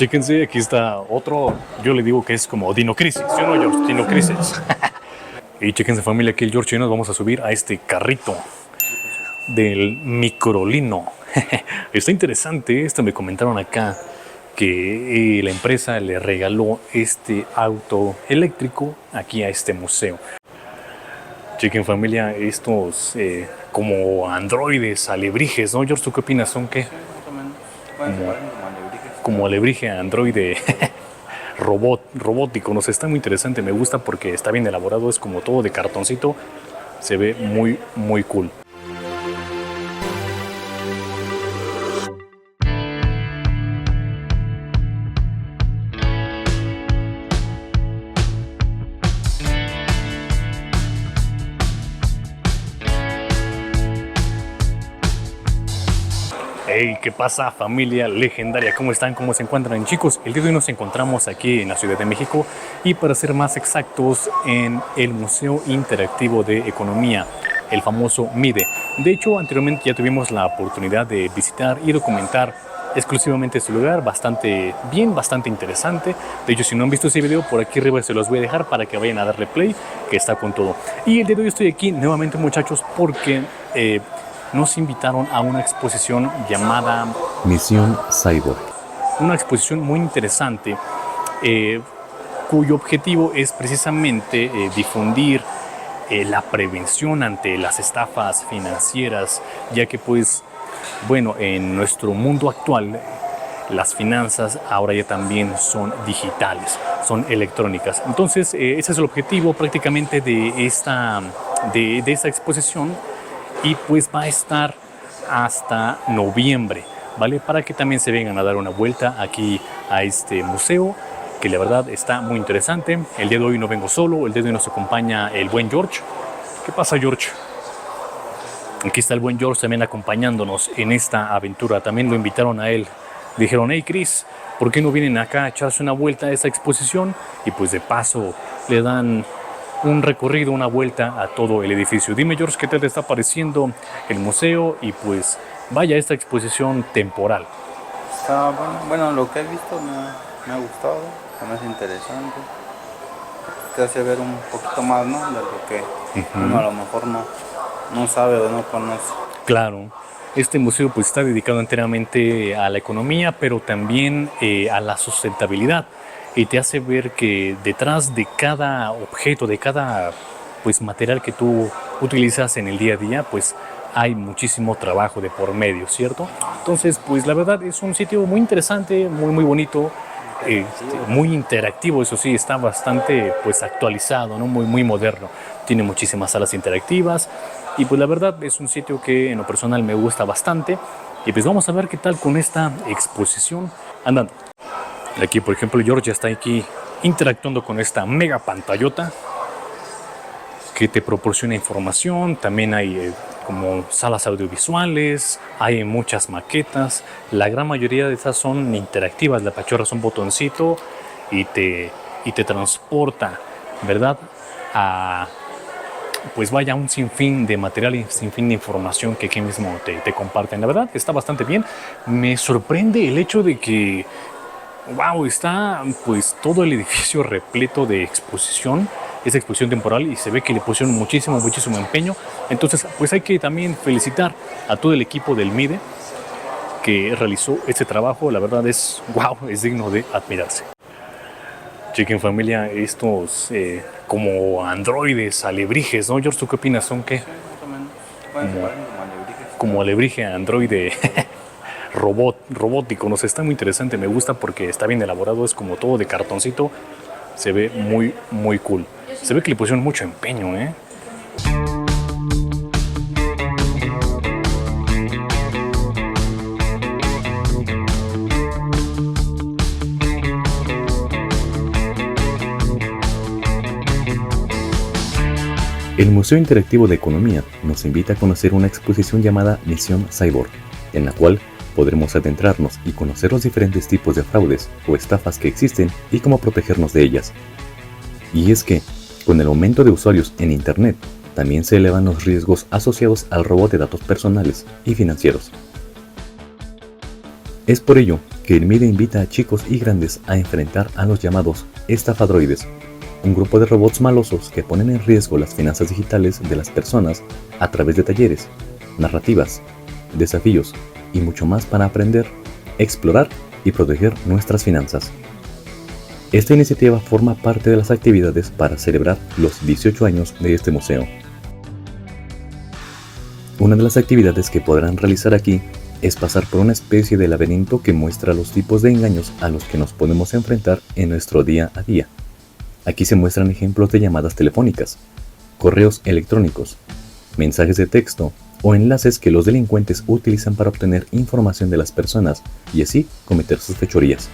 Chéquense, aquí está otro, yo le digo que es como Dinocrisis, ¿sí o no, George? Dinocrisis. Y chéquense, familia, aquí el George y yo nos vamos a subir a este carrito del microlino. Está interesante, esto me comentaron acá que la empresa le regaló este auto eléctrico aquí a este museo. Chequen, familia, estos como androides, alebrijes, ¿no? George, ¿tú qué opinas? ¿Son qué? Sí, más o menos. Pueden ser como alebrijes. Como alebrije, androide, robótico, no sé, está muy interesante, me gusta porque está bien elaborado, es como todo de cartoncito, se ve muy cool. Hey, ¿qué pasa, familia legendaria? ¿Cómo están? ¿Cómo se encuentran, chicos? El día de hoy nos encontramos aquí en la Ciudad de México y, para ser más exactos, en el Museo Interactivo de Economía, el famoso MIDE. De hecho, anteriormente ya tuvimos la oportunidad de visitar y documentar exclusivamente este lugar, bastante bien, bastante interesante. De hecho, si no han visto ese video, por aquí arriba se los voy a dejar para que vayan a darle play, que está con todo. Y el día de hoy estoy aquí nuevamente, muchachos, porque nos invitaron a una exposición llamada Misión Cyborg. Una exposición muy interesante, cuyo objetivo es precisamente difundir la prevención ante las estafas financieras, ya que pues, bueno, en nuestro mundo actual las finanzas ahora ya también son digitales, son electrónicas. Entonces, ese es el objetivo prácticamente de esta exposición. Y pues va a estar hasta noviembre, ¿vale? Para que también se vengan a dar una vuelta aquí a este museo, que la verdad está muy interesante. El día de hoy no vengo solo, el día de hoy nos acompaña el buen George. ¿Qué pasa, George? Aquí está el buen George también acompañándonos en esta aventura. También lo invitaron a él. Dijeron, hey Chris, ¿por qué no vienen acá a echarse una vuelta a esta exposición? Y pues de paso le dan un recorrido, una vuelta a todo el edificio. Dime, George, ¿qué tal te está pareciendo el museo y pues vaya esta exposición temporal? Está bueno, lo que he visto me ha gustado, se me hace interesante. Te hace ver un poquito más, ¿no? De lo que uno a lo mejor no sabe o no conoce. Claro, este museo pues está dedicado enteramente a la economía, pero también a la sustentabilidad. Y te hace ver que detrás de cada objeto, de cada pues material que tú utilizas en el día a día, pues hay muchísimo trabajo de por medio, ¿cierto? Entonces, pues la verdad es un sitio muy interesante, muy bonito, muy interactivo, eso sí, está bastante pues actualizado, ¿no? Muy moderno. Tiene muchísimas salas interactivas y pues la verdad es un sitio que en lo personal me gusta bastante. Y pues vamos a ver qué tal con esta exposición andando. Aquí, por ejemplo, George ya está aquí interactuando con esta mega pantallota que te proporciona información. También hay como salas audiovisuales, hay muchas maquetas. La gran mayoría de estas son interactivas. La pachorra un botoncito y te transporta, ¿verdad? A pues vaya un sinfín de material y sinfín de información que aquí mismo te comparten. La verdad está bastante bien. Me sorprende el hecho de que wow, está pues todo el edificio repleto de exposición, esa exposición temporal, y se ve que le pusieron muchísimo empeño. Entonces, pues hay que también felicitar a todo el equipo del MIDE que realizó este trabajo. La verdad es wow, es digno de admirarse. Chequen, familia, estos como androides, alebrijes, ¿no? George, ¿tú qué opinas? ¿Son qué? Sí, más o menos. Pueden ser como alebrijes. Como alebrije, androide. Robótico, no sé, está muy interesante, me gusta porque está bien elaborado, es como todo de cartoncito, se ve muy cool. Se ve que le pusieron mucho empeño, ¿eh? El Museo Interactivo de Economía nos invita a conocer una exposición llamada Misión Cyborg, en la cual podremos adentrarnos y conocer los diferentes tipos de fraudes o estafas que existen y cómo protegernos de ellas. Y es que, con el aumento de usuarios en Internet, también se elevan los riesgos asociados al robo de datos personales y financieros. Es por ello que que el MIDE invita a chicos y grandes a enfrentar a los llamados estafadroides, un grupo de robots malosos que ponen en riesgo las finanzas digitales de las personas a través de talleres, narrativas, desafíos y mucho más para aprender, explorar y proteger nuestras finanzas. Esta iniciativa forma parte de las actividades para celebrar los 18 años de este museo. Una de las actividades que podrán realizar aquí es pasar por una especie de laberinto que muestra los tipos de engaños a los que nos podemos enfrentar en nuestro día a día. Aquí se muestran ejemplos de llamadas telefónicas, correos electrónicos, mensajes de texto o enlaces que los delincuentes utilizan para obtener información de las personas y así cometer sus fechorías.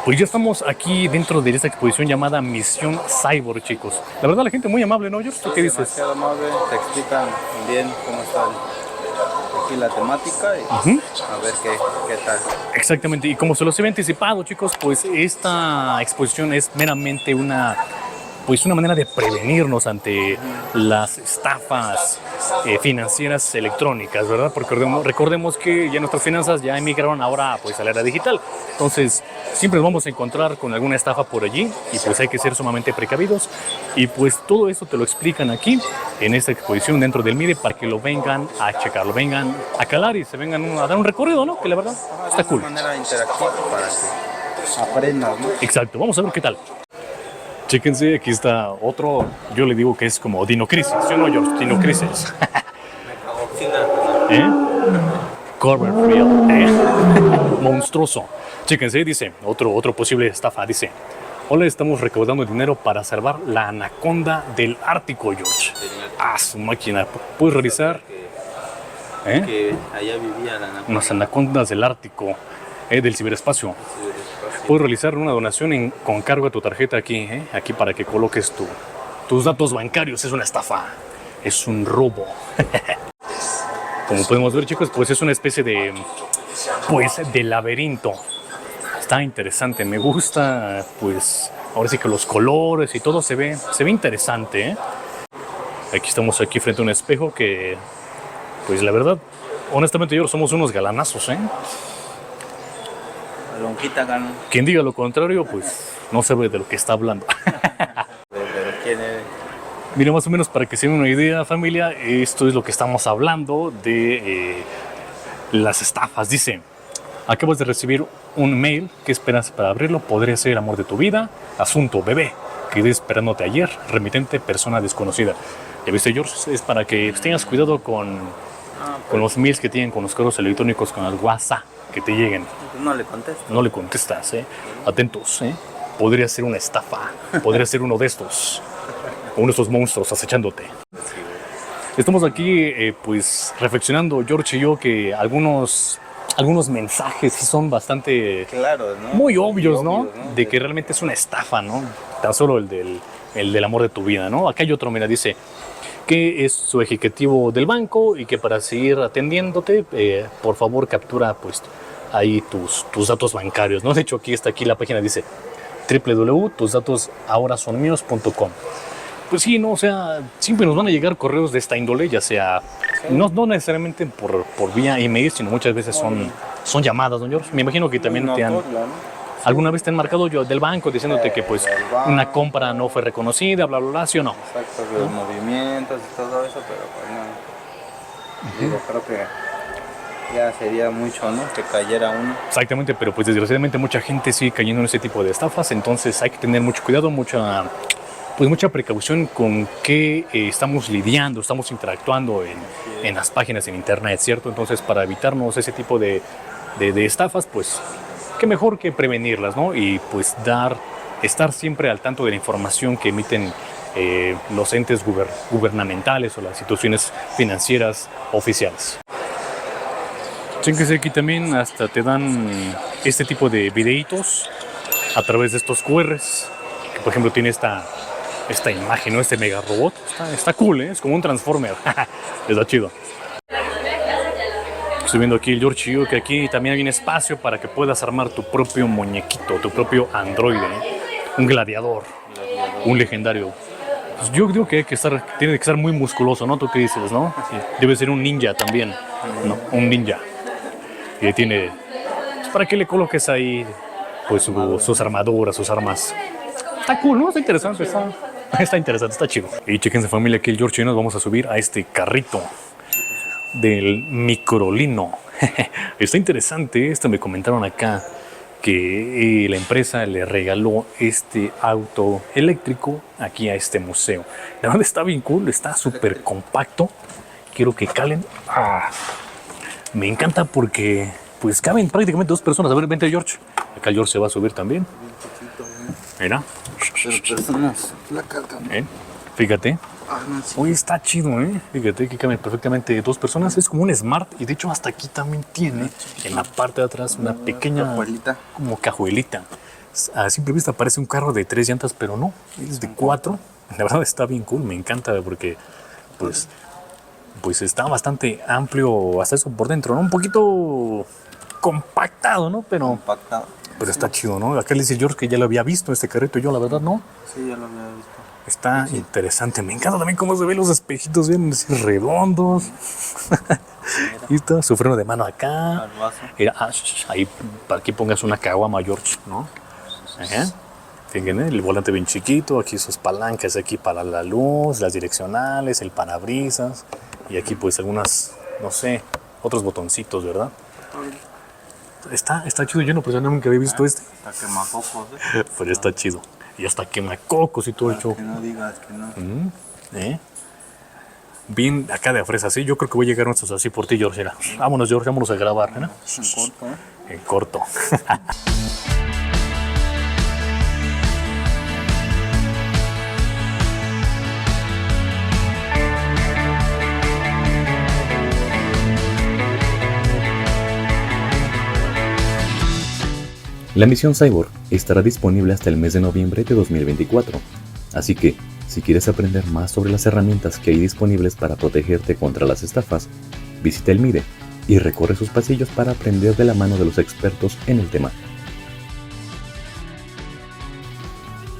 Pues ya estamos aquí dentro de esta exposición llamada Misión Cyborg, chicos. La verdad, la gente muy amable, ¿no, George? ¿Tú qué dices? Demasiado amable, te explican bien cómo está aquí la temática y a ver qué tal. Exactamente, y como se los había anticipado, chicos, pues esta exposición es meramente una manera de prevenirnos ante las estafas financieras electrónicas, ¿verdad? Porque recordemos que ya nuestras finanzas ya emigraron ahora pues a la era digital. Entonces, siempre nos vamos a encontrar con alguna estafa por allí y pues hay que ser sumamente precavidos. Y pues todo eso te lo explican aquí en esta exposición dentro del MIDE para que lo vengan a checar, lo vengan a calar y se vengan a dar un recorrido, ¿no? Que la verdad está cool. De una manera interactiva para que aprendas, ¿no? Exacto, vamos a ver qué tal. Chéquense, aquí está otro, yo le digo que es como Dinocrisis, ¿sí o no, George? Dinocrisis. ¿Eh? Cloverfield, monstruoso. Chéquense, dice, otro posible estafa, dice: hola, estamos recaudando dinero para salvar la anaconda del Ártico, George. Ah, su máquina, ¿puedes realizar? Que allá vivía la anaconda. Unas anacondas del Ártico, del ciberespacio. Puedes realizar una donación con cargo a tu tarjeta aquí, aquí para que coloques tus datos bancarios. Es una estafa, es un robo. Como podemos ver, chicos, pues es una especie de laberinto. Está interesante, me gusta, pues ahora sí que los colores y todo se ve interesante, Aquí estamos frente a un espejo que, pues la verdad, honestamente yo somos unos galanazos, Lonjita gana. Quien diga lo contrario, pues no sabe de lo que está hablando. Pero ¿quién eres? Mira, más o menos para que se den una idea, familia, esto es lo que estamos hablando de las estafas. Dice: acabas de recibir un mail, ¿qué esperas para abrirlo? Podría ser el amor de tu vida, asunto bebé, quedé esperándote ayer, remitente persona desconocida. ¿Ya viste, George? Es para que tengas cuidado con los mails que tienen, con los correos electrónicos, con el WhatsApp que te lleguen. No le contestas. No le contestas, Atentos, Podría ser una estafa, podría ser uno de estos, uno de estos monstruos acechándote. Estamos aquí, pues, reflexionando, George y yo, que algunos mensajes sí son bastante claros, ¿no? muy obvios, ¿no? De que realmente es una estafa, ¿no? Tan solo el del amor de tu vida, ¿no? Acá hay otro, mira, dice que es su ejecutivo del banco y que para seguir atendiéndote, por favor captura pues ahí tus datos bancarios, ¿no? De hecho aquí la página, dice www.tusdatosahoraSonMíos.com. Pues sí, no, o sea, siempre nos van a llegar correos de esta índole, ya sea, no necesariamente por vía email, sino muchas veces son llamadas, ¿no, George? Me imagino que también alguna vez te han marcado del banco diciéndote que pues una compra no fue reconocida, bla, bla, bla, ¿sí o no? Exacto, los movimientos y todo eso, pero pues no. Digo, creo que ya sería mucho, ¿no? Que cayera uno. Exactamente, pero pues desgraciadamente mucha gente sigue cayendo en ese tipo de estafas, entonces hay que tener mucho cuidado, mucha precaución con qué estamos lidiando, estamos interactuando en las páginas en internet, ¿cierto? Entonces, para evitarnos ese tipo de estafas, pues qué mejor que prevenirlas, ¿no? Y pues estar siempre al tanto de la información que emiten los entes gubernamentales o las instituciones financieras oficiales. Chéquense, aquí también hasta te dan este tipo de videitos a través de estos QRs, que por ejemplo tiene esta imagen, ¿no? Este mega robot, está cool, es como un Transformer. Está chido. Estoy viendo aquí el George y yo, que aquí también hay un espacio para que puedas armar tu propio muñequito, tu propio androide, un gladiador, un legendario Pues yo creo que, tiene que estar muy musculoso, ¿no? ¿Tú qué dices, no? Sí. Debe ser un ninja también, ¿no? Un ninja. Y tiene... Pues, ¿para qué le coloques ahí pues sus armaduras, sus armas? Está cool, ¿no? Está interesante, está interesante, está chido. Y chequense, familia, aquí el George y nos vamos a subir a este carrito del microlino. Está interesante, me comentaron acá que la empresa le regaló este auto eléctrico aquí a este museo. La verdad está bien cool, está súper compacto. Quiero que calen. Me encanta porque pues caben prácticamente 2 personas. A ver, vente George. Acá George se va a subir también. Mira. Pero personas la cargan. Fíjate. No, sí. Uy, está chido, ¿eh? Fíjate que caben perfectamente 2 personas. Es como un Smart y de hecho hasta aquí también tiene en la parte de atrás una pequeña cajuelita. Como cajuelita. A simple vista parece un carro de 3 llantas, pero no, es de 4. La verdad está bien cool, me encanta porque pues está bastante amplio hasta eso por dentro, ¿no? Un poquito compactado, ¿no? Pero está chido, ¿no? Acá le dice George que ya lo había visto este carrito, yo la verdad no. Sí, ya lo había visto. Está interesante. Me encanta también cómo se ven los espejitos bien así redondos. Y está su freno de mano acá. Mira, ahí para que pongas una caguama, George, ¿no? Fíjense, el volante bien chiquito. Aquí sus palancas aquí para la luz, las direccionales, el parabrisas. Y aquí pues algunas, no sé, otros botoncitos, ¿verdad? Está chido. Yo no personalmente había visto este. Hasta quemacocos, Pero está chido. Y hasta quemacocos y todo el show. Que no digas que no. Bien acá de a fresa, sí. Yo creo que voy a llegar nosotros así por ti, George. Vámonos, George, vámonos a grabar, ¿no? En corto, En corto. La misión Cyborg estará disponible hasta el mes de noviembre de 2024, así que si quieres aprender más sobre las herramientas que hay disponibles para protegerte contra las estafas, visita el MIDE y recorre sus pasillos para aprender de la mano de los expertos en el tema.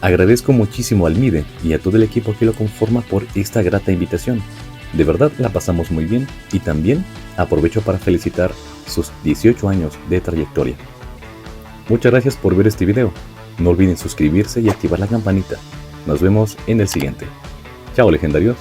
Agradezco muchísimo al MIDE y a todo el equipo que lo conforma por esta grata invitación. De verdad la pasamos muy bien y también aprovecho para felicitar sus 18 años de trayectoria. Muchas gracias por ver este video. No olviden suscribirse y activar la campanita. Nos vemos en el siguiente. Chao, legendarios.